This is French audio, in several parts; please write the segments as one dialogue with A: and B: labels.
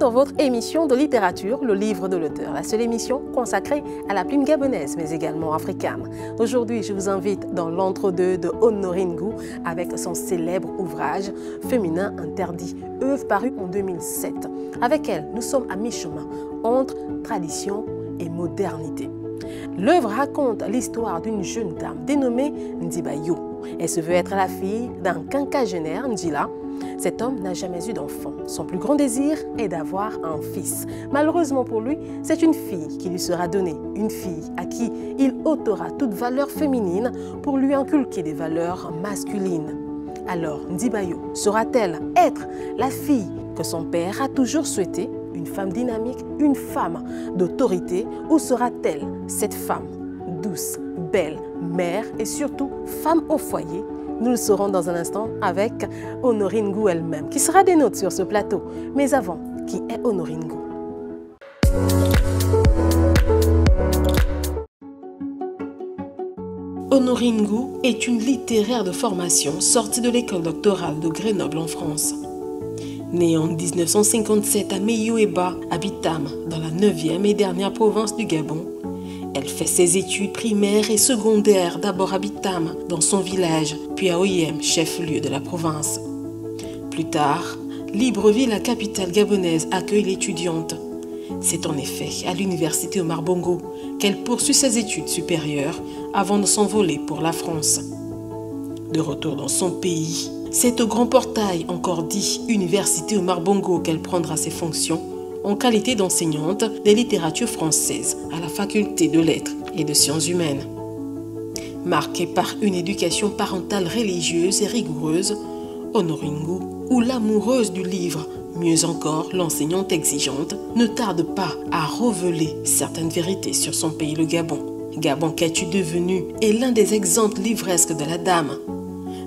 A: dans votre émission de littérature, le livre de l'auteur, la seule émission consacrée à la plume gabonaise, mais également africaine. Aujourd'hui, je vous invite dans l'entre-deux de Honorine Ngou avec son célèbre ouvrage Féminin interdit, œuvre parue en 2007. Avec elle, nous sommes à mi-chemin entre tradition et modernité. L'œuvre raconte l'histoire d'une jeune dame dénommée Ndibayo. Elle se veut être la fille d'un quinquagénaire, Ndjila. Cet homme n'a jamais eu d'enfant. Son plus grand désir est d'avoir un fils. Malheureusement pour lui, c'est une fille qui lui sera donnée. Une fille à qui il ôtera toute valeur féminine pour lui inculquer des valeurs masculines. Alors, Ndibayo saura-t-elle être la fille que son père a toujours souhaitée? Une femme dynamique, une femme d'autorité, ou sera-t-elle cette femme douce, belle, mère et surtout femme au foyer? Nous le saurons dans un instant avec Honorine Ngou elle-même, qui sera des nôtres sur ce plateau. Mais avant, qui est Honorine Ngou? Honorine Ngou est une littéraire de formation sortie de l'école doctorale de Grenoble en France. Née en 1957 à Meyo-Eba, à Bitam, dans la 9e et dernière province du Gabon, elle fait ses études primaires et secondaires d'abord à Bitam, dans son village, puis à Oyem, chef-lieu de la province. Plus tard, Libreville, la capitale gabonaise, accueille l'étudiante. C'est en effet à l'université Omar Bongo qu'elle poursuit ses études supérieures avant de s'envoler pour la France. De retour dans son pays, c'est au Grand Portail, encore dit Université Omar Bongo, qu'elle prendra ses fonctions en qualité d'enseignante des littératures françaises à la faculté de lettres et de sciences humaines. Marquée par une éducation parentale religieuse et rigoureuse, Honorine Ngou, ou l'amoureuse du livre, mieux encore l'enseignante exigeante, ne tarde pas à révéler certaines vérités sur son pays, le Gabon. Gabon qu'es-tu devenu est l'un des exemples livresques de la dame.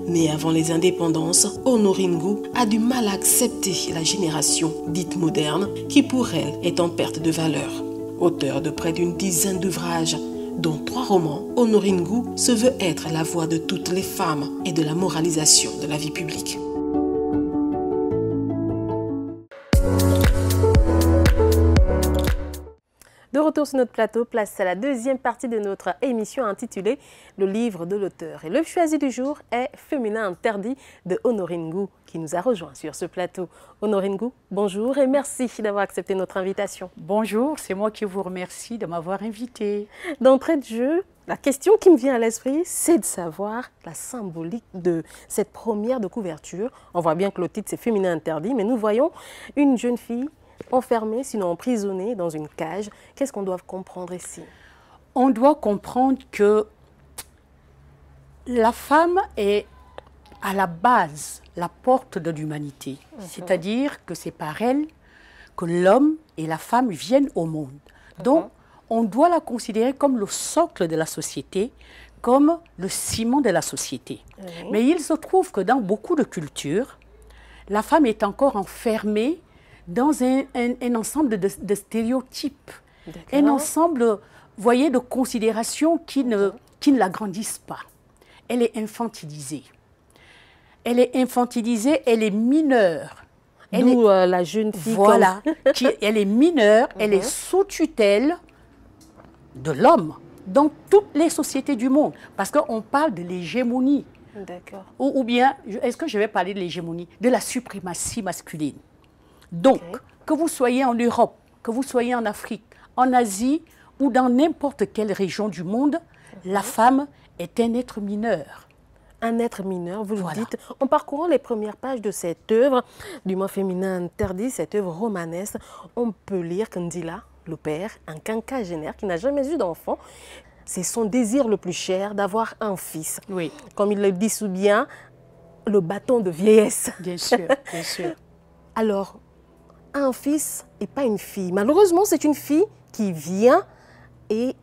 A: Née avant les indépendances, Honorine Ngou a du mal à accepter la génération dite moderne qui pour elle est en perte de valeur. Auteur de près d'une dizaine d'ouvrages, dont 3 romans, Honorine Ngou se veut être la voix de toutes les femmes et de la moralisation de la vie publique. De retour sur notre plateau, place à la deuxième partie de notre émission intitulée « Le livre de l'auteur ». Et l'œuvre choisie du jour est « Féminin interdit » de Honorine Ngou, qui nous a rejoint sur ce plateau. Honorine Ngou, bonjour et merci d'avoir accepté notre invitation.
B: Bonjour, c'est moi qui vous remercie de m'avoir invitée.
A: D'entrée de jeu, la question qui me vient à l'esprit, c'est de savoir la symbolique de cette première de couverture. On voit bien que le titre c'est « Féminin interdit », mais nous voyons une jeune fille enfermée, sinon emprisonnée dans une cage. Qu'est-ce qu'on doit comprendre ici?
B: On doit comprendre que la femme est à la base la porte de l'humanité. C'est-à-dire que c'est par elle que l'homme et la femme viennent au monde. Donc, on doit la considérer comme le socle de la société, comme le ciment de la société. Mais il se trouve que dans beaucoup de cultures, la femme est encore enfermée dans un ensemble de stéréotypes, un ensemble, voyez, de considérations qui ne l'agrandissent pas. Elle est infantilisée. Elle est infantilisée, elle est mineure.
A: D'où la jeune fille.
B: Voilà, elle est mineure, elle est sous tutelle de l'homme dans toutes les sociétés du monde. Parce qu'on parle de l'hégémonie.
A: D'accord.
B: Ou bien, est-ce que je vais parler de l'hégémonie? De la suprématie masculine. Donc, que vous soyez en Europe, que vous soyez en Afrique, en Asie ou dans n'importe quelle région du monde, la femme est un être mineur.
A: Un être mineur, vous le dites. En parcourant les premières pages de cette œuvre, du mot féminin interdit, cette œuvre romanesque, on peut lire que Ndjila, le père, un quinquagénaire qui n'a jamais eu d'enfant, c'est son désir le plus cher d'avoir un fils.
B: Oui.
A: Comme il le dit sous bien, le bâton de vieillesse.
B: Bien sûr, bien sûr.
A: Alors, un fils et pas une fille. Malheureusement, c'est une fille qui vient et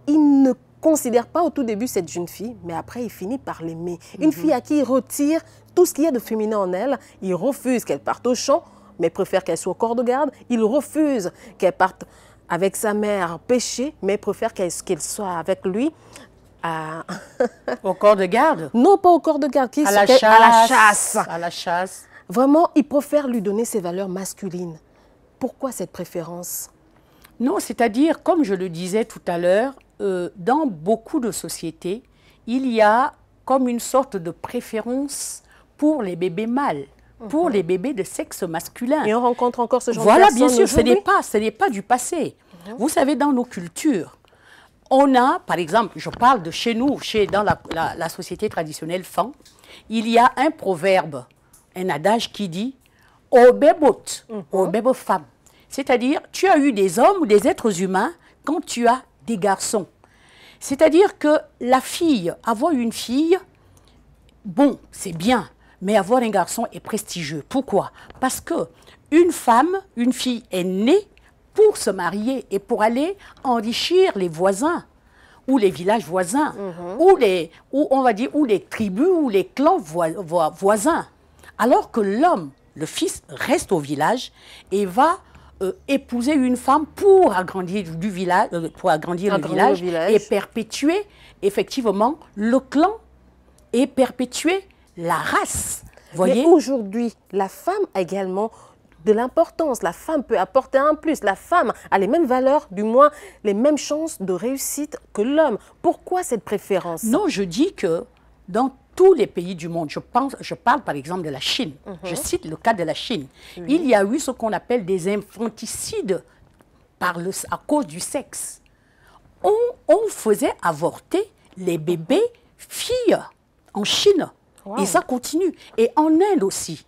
A: il ne considère pas au tout début cette jeune fille, mais après, il finit par l'aimer. Une fille à qui il retire tout ce qu'il y a de féminin en elle. Il refuse qu'elle parte au champ, mais préfère qu'elle soit au corps de garde. Il refuse qu'elle parte avec sa mère pêcher, mais préfère qu'elle soit avec lui.
B: Au corps de garde?
A: Non, pas au corps de garde.
B: À la chasse.
A: À la chasse.
B: À la chasse.
A: Vraiment, il préfère lui donner ses valeurs masculines. pourquoi cette préférence?
B: Non, c'est-à-dire, comme je le disais tout à l'heure, dans beaucoup de sociétés, il y a comme une sorte de préférence pour les bébés mâles, pour les bébés de sexe masculin.
A: Et on rencontre encore ce genre de
B: Voilà,
A: personnes
B: bien sûr,
A: aujourd'hui?
B: ce n'est pas du passé. Vous savez, dans nos cultures, on a, par exemple, je parle de chez nous, dans la société traditionnelle Fan, il y a un proverbe, un adage qui dit « au bébot, au bébé femme ». C'est-à-dire, tu as eu des hommes ou des êtres humains quand tu as des garçons. C'est-à-dire que la fille, avoir une fille, bon, c'est bien, mais avoir un garçon est prestigieux. Pourquoi? Parce que une fille est née pour se marier et pour aller enrichir les voisins ou les villages voisins, ou les tribus ou les clans voisins. Alors que l'homme, le fils, reste au village et va épouser une femme pour agrandir le village et perpétuer effectivement le clan et perpétuer la race.
A: Mais aujourd'hui, la femme a également de l'importance. La femme peut apporter un plus. La femme a les mêmes valeurs, du moins les mêmes chances de réussite que l'homme. Pourquoi cette préférence?
B: Non, je dis que dans tous les pays du monde, je parle par exemple de la Chine, je cite le cas de la Chine, il y a eu ce qu'on appelle des infanticides à cause du sexe. On faisait avorter les bébés filles en Chine. Wow. Et ça continue. Et en Inde aussi.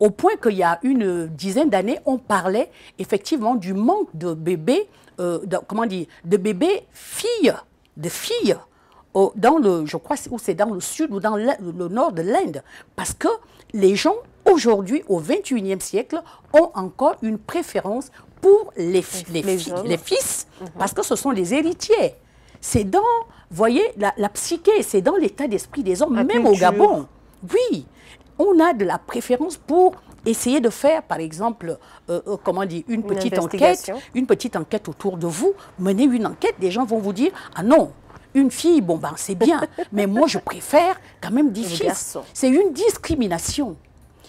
B: Au point qu'il y a une dizaine d'années, on parlait effectivement du manque de bébés, de bébés filles, je crois que c'est dans le sud ou dans le nord de l'Inde. Parce que les gens, aujourd'hui, au XXIe siècle, ont encore une préférence pour les fils, parce que ce sont les héritiers. C'est dans, vous voyez, la psyché, c'est dans l'état d'esprit des hommes, même au Gabon. Oui, on a de la préférence pour essayer de faire, par exemple, une petite enquête autour de vous. Menez une enquête, des gens vont vous dire, ah non, une fille, bon ben c'est bien, mais moi je préfère quand même des fils. C'est une discrimination.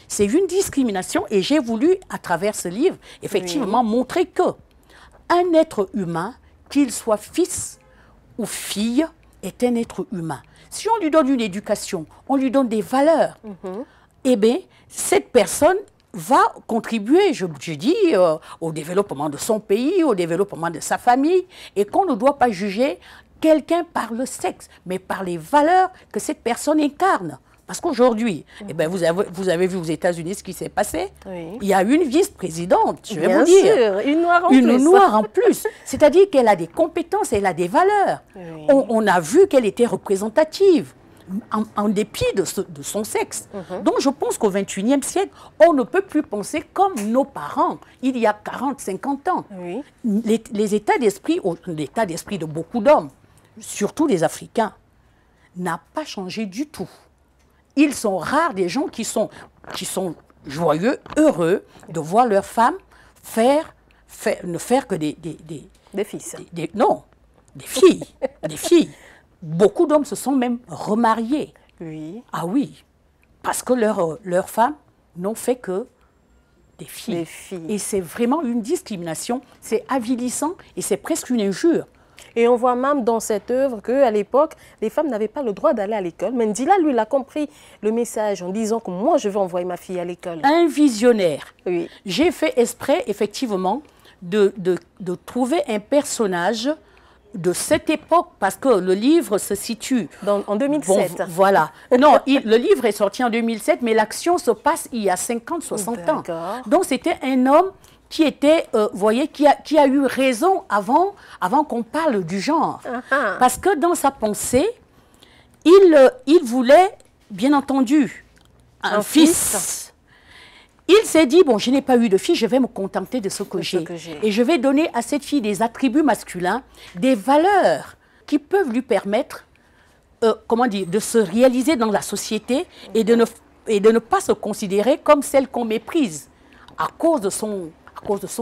B: C'est une discrimination et j'ai voulu, à travers ce livre, effectivement montrer que un être humain, qu'il soit fils ou fille, est un être humain. Si on lui donne une éducation, on lui donne des valeurs, eh bien, cette personne va contribuer, je dis, au développement de son pays, au développement de sa famille, et qu'on ne doit pas juger quelqu'un par le sexe, mais par les valeurs que cette personne incarne. Parce qu'aujourd'hui, eh ben vous avez vu aux États-Unis ce qui s'est passé. Oui. Il y a une vice-présidente, je vais vous dire.
A: Bien sûr, une noire en
B: plus.
A: Une
B: noire en plus. C'est-à-dire qu'elle a des compétences, elle a des valeurs. Oui. On a vu qu'elle était représentative, en dépit de son sexe. Donc je pense qu'au XXIe siècle, on ne peut plus penser comme nos parents, il y a 40, 50 ans. Oui. Les états d'esprit, l'état d'esprit de beaucoup d'hommes, surtout les Africains, n'a pas changé du tout. Ils sont rares des gens qui sont joyeux, heureux de voir leurs femmes ne faire que des
A: fils.
B: Non, des filles. Des filles. Beaucoup d'hommes se sont même remariés.
A: Oui.
B: Ah oui, parce que leurs femmes n'ont fait que des filles.
A: Des filles.
B: Et c'est vraiment une discrimination, c'est avilissant et c'est presque une injure.
A: Et on voit même dans cette œuvre qu'à l'époque, les femmes n'avaient pas le droit d'aller à l'école. Mandela, lui, il a compris le message en disant que moi, je vais envoyer ma fille à l'école.
B: Un visionnaire.
A: Oui.
B: J'ai fait exprès, effectivement, de trouver un personnage de cette époque, parce que le livre se situe...
A: En 2007.
B: Bon, voilà. Non, le livre est sorti en 2007, mais l'action se passe il y a 50, 60 ans. Donc, c'était un homme qui était, voyez, qui a eu raison avant qu'on parle du genre. Parce que dans sa pensée, il voulait, bien entendu, un fils. Il s'est dit, bon, je n'ai pas eu de fille, je vais me contenter de ce que j'ai. Et je vais donner à cette fille des attributs masculins, des valeurs qui peuvent lui permettre, de se réaliser dans la société et de ne pas se considérer comme celle qu'on méprise à cause de son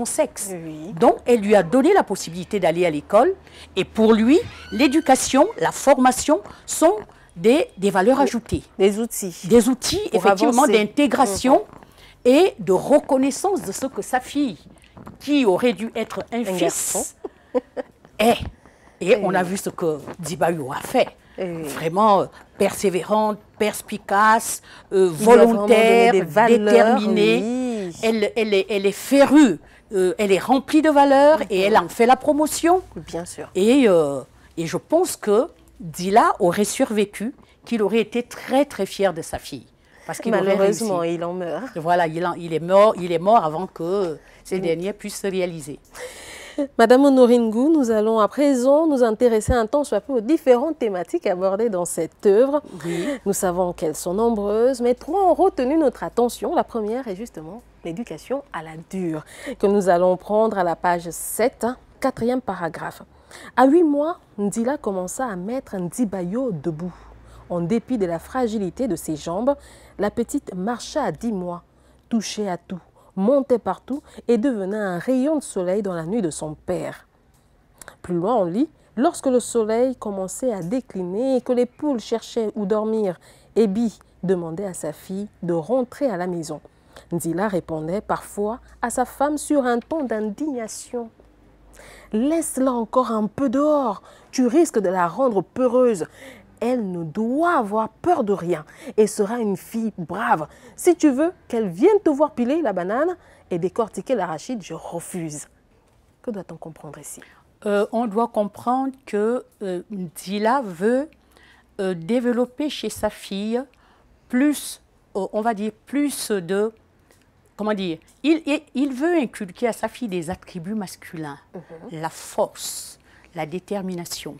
B: sexe.
A: Oui.
B: Donc, elle lui a donné la possibilité d'aller à l'école. Et pour lui, l'éducation, la formation sont des valeurs ajoutées.
A: Des outils.
B: Des outils, effectivement, d'intégration et de reconnaissance de ce que sa fille, qui aurait dû être un fils et on a vu ce que Ndibayo a fait. Vraiment persévérante, perspicace, volontaire, déterminée. Oui. Elle est férue, elle est remplie de valeurs et elle en fait la promotion.
C: Bien sûr.
B: Et je pense que Dila aurait survécu, qu'il aurait été très très fier de sa fille. Parce qu'il
C: malheureusement, il en meurt.
B: Voilà, il est mort avant que ces derniers puissent se réaliser.
C: Madame Honorine Ngou, nous allons à présent nous intéresser un temps soit peu aux différentes thématiques abordées dans cette œuvre. Oui. Nous savons qu'elles sont nombreuses, mais trois ont retenu notre attention. La première est justement l'éducation à la dure, que nous allons prendre à la page 7, 4e paragraphe. À 8 mois, Ndila commença à mettre Ndibayo debout. En dépit de la fragilité de ses jambes, la petite marcha à 10 mois, touchait à tout, montait partout et devenait un rayon de soleil dans la nuit de son père. Plus loin on lit, lorsque le soleil commençait à décliner et que les poules cherchaient où dormir, Ebi demandait à sa fille de rentrer à la maison. Ndila répondait parfois à sa femme sur un ton d'indignation. « Laisse-la encore un peu dehors, tu risques de la rendre peureuse. Elle ne doit avoir peur de rien et sera une fille brave. Si tu veux qu'elle vienne te voir piler la banane et décortiquer l'arachide, je refuse. » Que doit-on comprendre ici?
B: On doit comprendre que Ndila veut développer chez sa fille plus, on va dire, plus de... Comment dire? Il veut inculquer à sa fille des attributs masculins. La force, la détermination.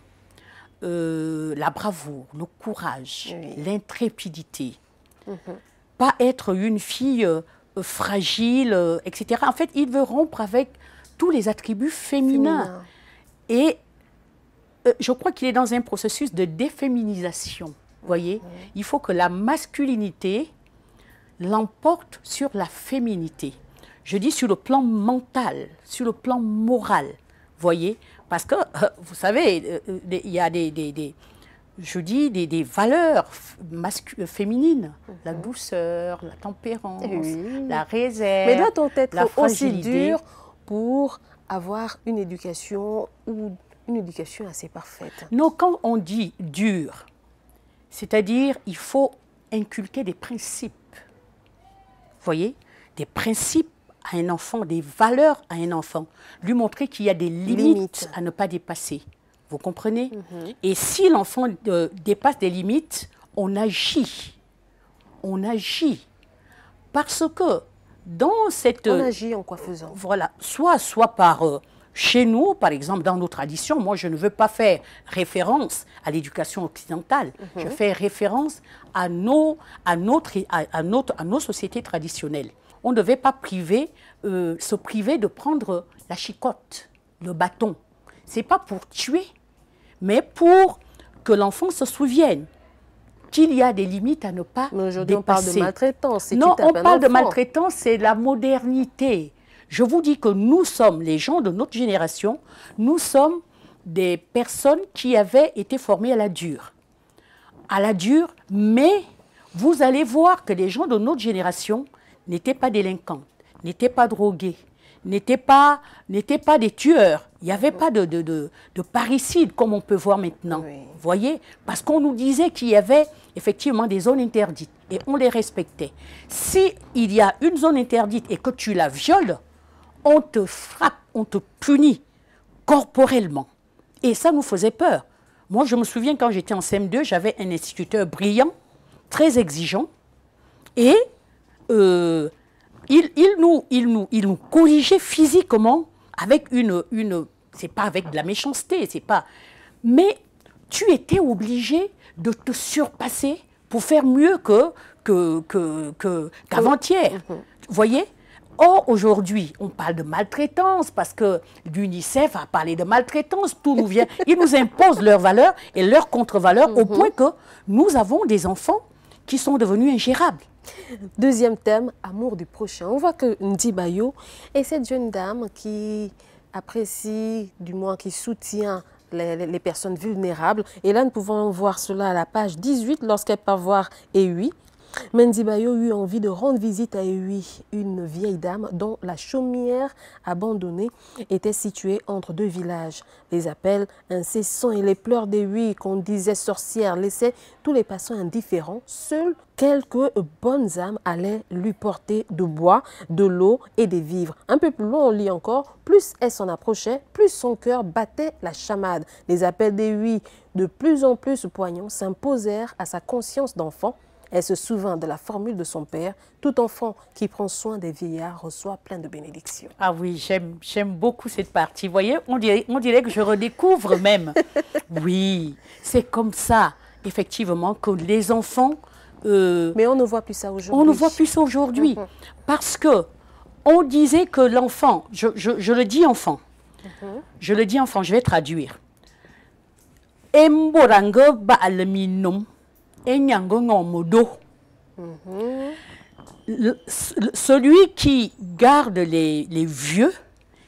B: La bravoure, le courage, l'intrépidité. Pas être une fille fragile, etc. En fait, il veut rompre avec tous les attributs féminins. Et je crois qu'il est dans un processus de déféminisation. Vous voyez, il faut que la masculinité l'emporte sur la féminité. Je dis sur le plan mental, sur le plan moral. Vous voyez, parce que, vous savez, il y a des valeurs féminines. La douceur, la tempérance, la réserve,
C: mais doit-on être
B: la
C: aussi dur pour avoir une éducation ou une éducation assez parfaite?
B: Non, quand on dit dur, c'est-à-dire il faut inculquer des principes. Vous voyez, des principes à un enfant, des valeurs à un enfant, lui montrer qu'il y a des limites à ne pas dépasser. Vous comprenez? Et si l'enfant dépasse des limites, on agit. On agit. Parce que dans cette...
C: On agit en quoi faisant?
B: Voilà, soit par... chez nous, par exemple, dans nos traditions, moi, je ne veux pas faire référence à l'éducation occidentale. Je fais référence à nos sociétés traditionnelles. On ne devait pas se priver de prendre la chicotte, le bâton. Ce n'est pas pour tuer, mais pour que l'enfant se souvienne qu'il y a des limites à ne pas dépasser. Mais
C: aujourd'hui, on parle de maltraitance.
B: Non, on parle de maltraitance, c'est la modernité. Je vous dis que nous sommes, les gens de notre génération, nous sommes des personnes qui avaient été formées à la dure. À la dure, mais vous allez voir que les gens de notre génération n'étaient pas délinquants, n'étaient pas drogués, n'étaient pas des tueurs. Il n'y avait pas de parricides comme on peut voir maintenant. Vous voyez? Parce qu'on nous disait qu'il y avait effectivement des zones interdites et on les respectait. Si il y a une zone interdite et que tu la violes, on te frappe, on te punit corporellement. Et ça nous faisait peur. Moi, je me souviens quand j'étais en CM2, j'avais un instituteur brillant, très exigeant, et il nous corrigeait physiquement avec c'est pas avec de la méchanceté, c'est pas... Mais tu étais obligé de te surpasser pour faire mieux qu'avant-hier. Vous voyez? Or, aujourd'hui, on parle de maltraitance parce que l'UNICEF a parlé de maltraitance, tout nous vient. Ils nous imposent leurs valeurs et leurs contre-valeurs au point que nous avons des enfants qui sont devenus ingérables.
C: Deuxième thème, amour du prochain. On voit que Ndibayo est cette jeune dame qui apprécie, du moins qui soutient les personnes vulnérables. Et là, nous pouvons voir cela à la page 18 lorsqu'elle part voir Ewi. Mendibayo eut envie de rendre visite à Ewi, une vieille dame dont la chaumière abandonnée était située entre deux villages. Les appels incessants et les pleurs d'Ewi qu'on disait sorcière laissaient tous les passants indifférents. Seules quelques bonnes âmes allaient lui porter du bois, de l'eau et des vivres. Un peu plus loin, on lit encore, plus elle s'en approchait, plus son cœur battait la chamade. Les appels d'Ewi, de plus en plus poignants, s'imposèrent à sa conscience d'enfant. Elle se souvint de la formule de son père, tout enfant qui prend soin des vieillards reçoit plein de bénédictions.
B: Ah oui, j'aime beaucoup cette partie. Vous voyez, on dirait que je redécouvre même. Oui, c'est comme ça, effectivement, que les enfants...
C: Mais on ne voit plus ça aujourd'hui.
B: On ne voit plus ça aujourd'hui. Parce que on disait que l'enfant, je le dis enfant, je le dis enfant, je vais traduire. Emborango ba'alminum. Celui qui garde les vieux,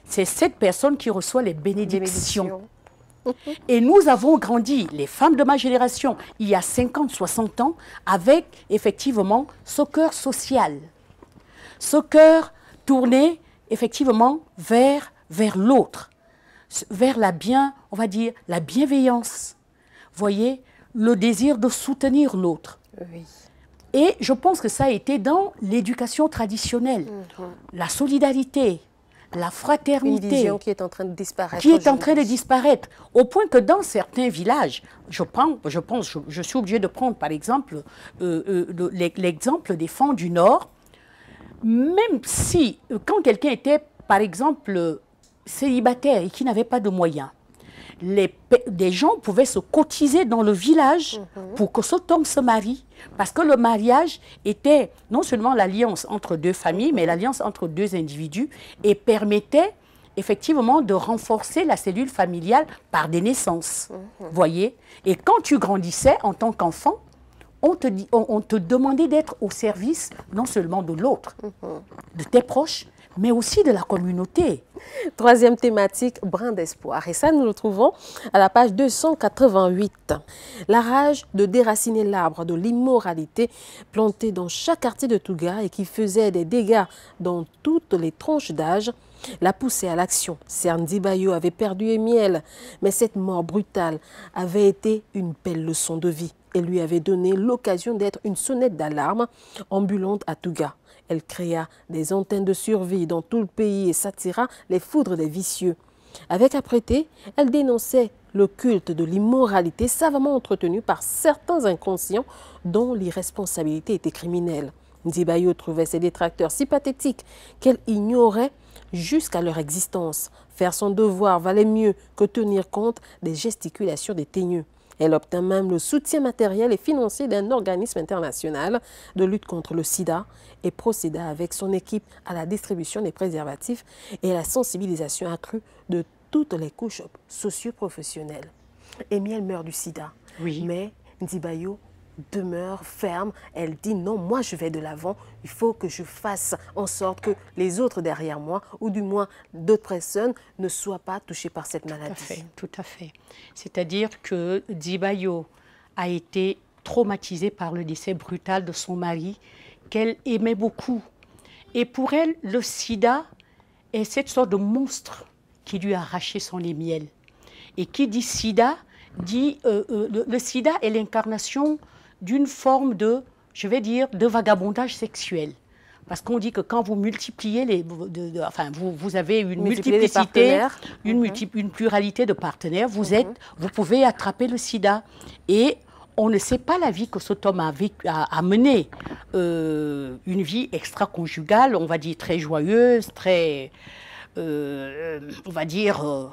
B: c'est cette personne qui reçoit les bénédictions. Et nous avons grandi, les femmes de ma génération, il y a 50, 60 ans, avec effectivement ce cœur social. Ce cœur tourné effectivement vers l'autre, vers on va dire, la bienveillance. Voyez, le désir de soutenir l'autre.
C: Oui.
B: Et je pense que ça a été dans l'éducation traditionnelle. La solidarité, la fraternité.
C: Une vision qui est en train de disparaître.
B: Qui est en train de disparaître. Au point que dans certains villages, je suis obligée de prendre par exemple l'exemple des Fonds du Nord. Même si, quand quelqu'un était par exemple célibataire et qui n'avait pas de moyens, des gens pouvaient se cotiser dans le village pour que cet homme se marie. Parce que le mariage était non seulement l'alliance entre deux familles, mais l'alliance entre deux individus et permettait effectivement de renforcer la cellule familiale par des naissances. Voyez. Et quand tu grandissais en tant qu'enfant, on te demandait d'être au service non seulement de l'autre, de tes proches, mais aussi de la communauté.
C: Troisième thématique, brin d'espoir. Et ça, nous le trouvons à la page 288. La rage de déraciner l'arbre de l'immoralité planté dans chaque quartier de Touga et qui faisait des dégâts dans toutes les tranches d'âge l'a poussé à l'action. Mendibayo avait perdu Emiel, mais cette mort brutale avait été une belle leçon de vie et lui avait donné l'occasion d'être une sonnette d'alarme ambulante à Touga. Elle créa des antennes de survie dans tout le pays et s'attira les foudres des vicieux. Avec apprêté, elle dénonçait le culte de l'immoralité savamment entretenu par certains inconscients dont l'irresponsabilité était criminelle. Mendibayo trouvait ses détracteurs si pathétiques qu'elle ignorait jusqu'à leur existence. Faire son devoir valait mieux que tenir compte des gesticulations des teigneux. Elle obtint même le soutien matériel et financier d'un organisme international de lutte contre le sida et procéda avec son équipe à la distribution des préservatifs et à la sensibilisation accrue de toutes les couches socio-professionnelles. Emiel meurt du sida, mais Mendibayo demeure ferme. Elle dit non, moi je vais de l'avant, il faut que je fasse en sorte que les autres derrière moi, ou du moins d'autres personnes, ne soient pas touchées par cette maladie.
B: Tout à fait. C'est-à-dire que Mendibayo a été traumatisée par le décès brutal de son mari, qu'elle aimait beaucoup. Et pour elle, le sida est cette sorte de monstre qui lui a arraché son Emiel. Et qui dit sida, dit le sida est l'incarnation d'une forme de, je vais dire, de vagabondage sexuel. Parce qu'on dit que quand vous multipliez vous avez une multiplicité, une pluralité de partenaires, vous pouvez attraper le sida. Et on ne sait pas la vie que cet homme a menée. Une vie extra-conjugale, on va dire très joyeuse, très, on va dire...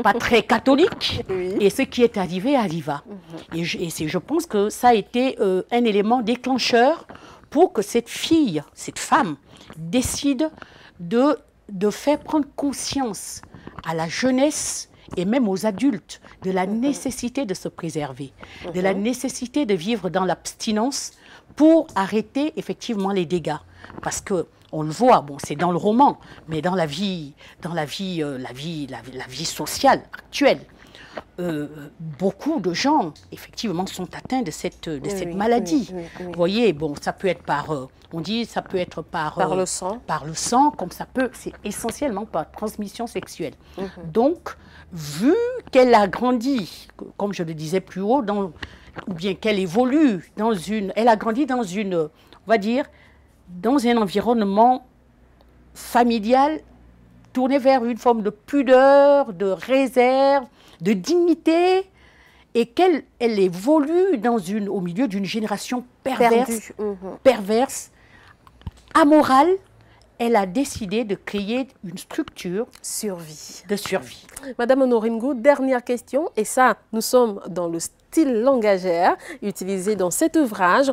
B: pas très catholique, et ce qui est arrivé arriva. Et je pense que ça a été un élément déclencheur pour que cette femme, décide de faire prendre conscience à la jeunesse et même aux adultes de la nécessité de se préserver, de la nécessité de vivre dans l'abstinence pour arrêter effectivement les dégâts. Parce que on le voit, bon, c'est dans le roman, mais dans la vie sociale actuelle, beaucoup de gens, effectivement, sont atteints de cette maladie. Vous voyez, bon, ça peut être par, on dit, ça peut être par
C: le sang.
B: Par le sang, comme ça peut, c'est essentiellement par transmission sexuelle. Donc, vu qu'elle a grandi, comme je le disais plus haut, ou bien qu'elle évolue elle a grandi dans on va dire, dans un environnement familial tourné vers une forme de pudeur, de réserve, de dignité, et qu'elle évolue au milieu d'une génération perverse, amorale. Elle a décidé de créer une structure de survie.
C: Madame Honorine Ngou, dernière question, et ça, nous sommes dans le style langagière utilisé dans cet ouvrage.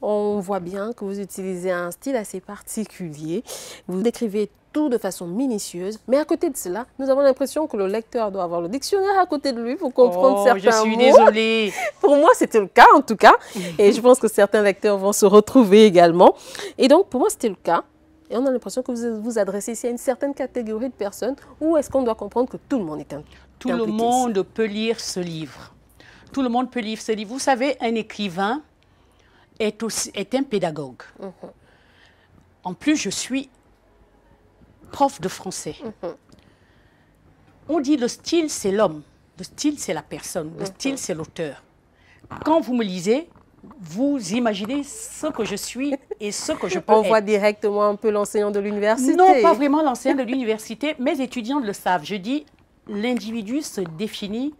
C: On voit bien que vous utilisez un style assez particulier. Vous décrivez tout de façon minutieuse, mais à côté de cela, nous avons l'impression que le lecteur doit avoir le dictionnaire à côté de lui pour comprendre certains mots.
B: Je suis désolée.
C: Pour moi, c'était le cas en tout cas, et je pense que certains lecteurs vont se retrouver également. Et donc, pour moi, c'était le cas. Et on a l'impression que vous vous adressez ici à une certaine catégorie de personnes, ou est-ce qu'on doit comprendre que tout le monde est impliqué?
B: Tout le monde peut lire ce livre. Tout le monde peut lire ce livre. Vous savez, un écrivain est un pédagogue. En plus, je suis prof de français. On dit le style, c'est l'homme. Le style, c'est la personne. Le style, c'est l'auteur. Quand vous me lisez, vous imaginez ce que je suis et ce que je peux être.
C: On voit directement un peu l'enseignant de l'université.
B: Non, pas vraiment l'enseignant de l'université. Mes étudiants le savent. Je dis, l'individu se définit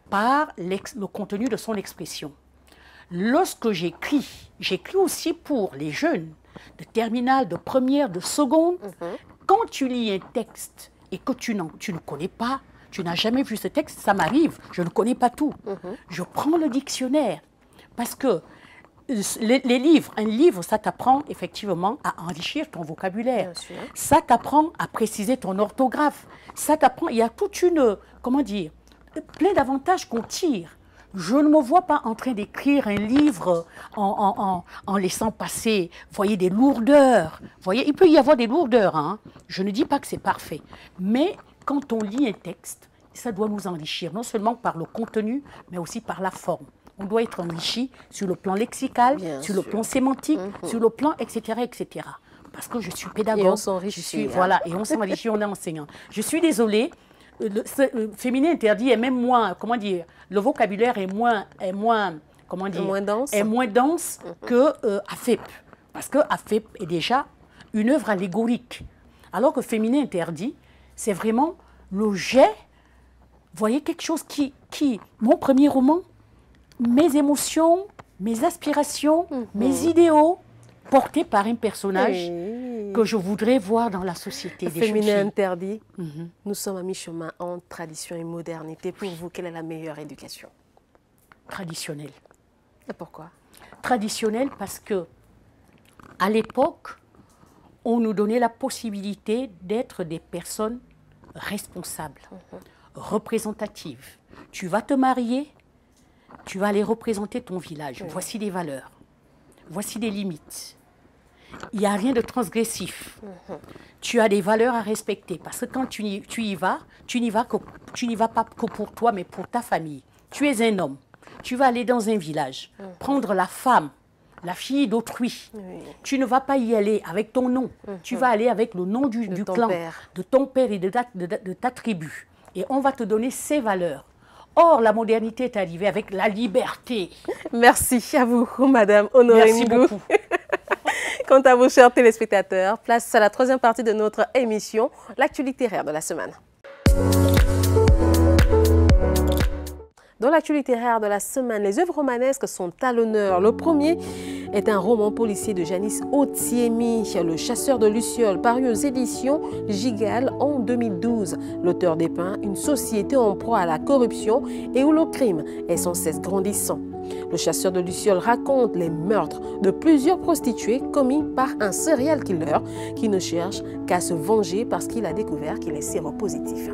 B: par le contenu de son expression. Lorsque j'écris aussi pour les jeunes de terminale, de première, de seconde. Quand tu lis un texte et que tu ne connais pas, tu n'as jamais vu ce texte, ça m'arrive, je ne connais pas tout. Je prends le dictionnaire. Parce que les livres, un livre, ça t'apprend effectivement à enrichir ton vocabulaire. Ça t'apprend à préciser ton orthographe. Ça t'apprend, il y a toute comment dire, plein d'avantages qu'on tire. Je ne me vois pas en train d'écrire un livre en laissant passer, voyez, des lourdeurs. Voyez, il peut y avoir des lourdeurs, hein. Je ne dis pas que c'est parfait. Mais quand on lit un texte, ça doit nous enrichir, non seulement par le contenu, mais aussi par la forme. On doit être enrichi sur le plan lexical, sur le plan sémantique, sur le plan, etc., etc. Parce que je suis pédagogue. Et
C: on s'enrichit.
B: Voilà, et on s'enrichit, on est enseignant. Je suis désolée, le féminin interdit est même moins, comment dire, le vocabulaire est moins dense que AFEP. Parce que AFEP est déjà une œuvre allégorique. Alors que féminin interdit, c'est vraiment le jet, vous voyez, quelque chose mon premier roman, mes émotions, mes aspirations, mes idéaux, portés par un personnage que je voudrais voir dans la société des jeunes filles.
C: Féminin interdit, nous sommes à mi-chemin entre tradition et modernité. Pour vous, quelle est la meilleure éducation?
B: Traditionnelle.
C: Et pourquoi?
B: Traditionnelle parce que, à l'époque, on nous donnait la possibilité d'être des personnes responsables, représentatives. Tu vas te marier, tu vas aller représenter ton village. Voici des valeurs, voici des limites. Il n'y a rien de transgressif. Tu as des valeurs à respecter parce que quand tu y vas, tu n'y vas pas que pour toi, mais pour ta famille. Tu es un homme. Tu vas aller dans un village, prendre la femme, la fille d'autrui. Tu ne vas pas y aller avec ton nom. Tu vas aller avec le nom du clan, de ton père et de ta tribu. Et on va te donner ces valeurs. Or, la modernité est arrivée avec la liberté.
C: Merci à vous, Madame Honorine Ngou.
B: Merci beaucoup.
C: Quant à vous, chers téléspectateurs, place à la troisième partie de notre émission, l'actu littéraire de la semaine. Dans l'actu littéraire de la semaine, les œuvres romanesques sont à l'honneur. Le premier est un roman policier de Janice Otiemi, Le chasseur de lucioles, paru aux éditions Gigal en 2012. L'auteur dépeint une société en proie à la corruption et où le crime est sans cesse grandissant. Le chasseur de lucioles raconte les meurtres de plusieurs prostituées commis par un serial killer qui ne cherche qu'à se venger parce qu'il a découvert qu'il est séropositif.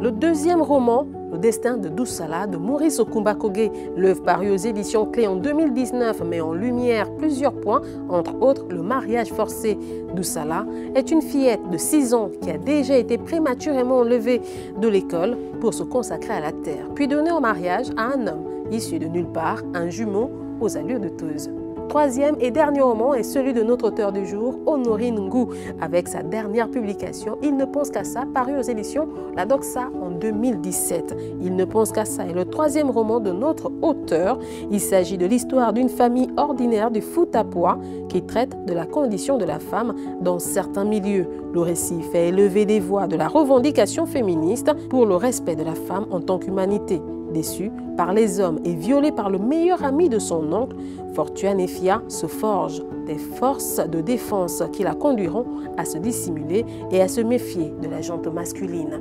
C: Le deuxième roman, le destin de Doussala de Maurice Okumba Kogé. L'œuvre parue aux éditions Clé en 2019 met en lumière plusieurs points, entre autres le mariage forcé. Doussala est une fillette de 6 ans qui a déjà été prématurément enlevée de l'école pour se consacrer à la terre, puis donnée en mariage à un homme issu de nulle part, un jumeau aux allures de Teuse. Troisième et dernier roman est celui de notre auteur du jour, Honorine Ngou, avec sa dernière publication, Il ne pense qu'à ça, paru aux éditions La Doxa en 2017. Il ne pense qu'à ça est le troisième roman de notre auteur. Il s'agit de l'histoire d'une famille ordinaire du Fouta-Pois qui traite de la condition de la femme dans certains milieux. Le récit fait élever des voix de la revendication féministe pour le respect de la femme en tant qu'humanité. Déçue par les hommes et violée par le meilleur ami de son oncle, Fortune Efia se forge des forces de défense qui la conduiront à se dissimuler et à se méfier de la gente masculine.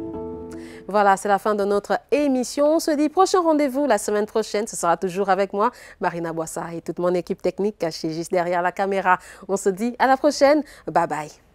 C: Voilà, c'est la fin de notre émission. On se dit prochain rendez-vous la semaine prochaine. Ce sera toujours avec moi, Marina Boissa et toute mon équipe technique cachée juste derrière la caméra. On se dit à la prochaine. Bye bye.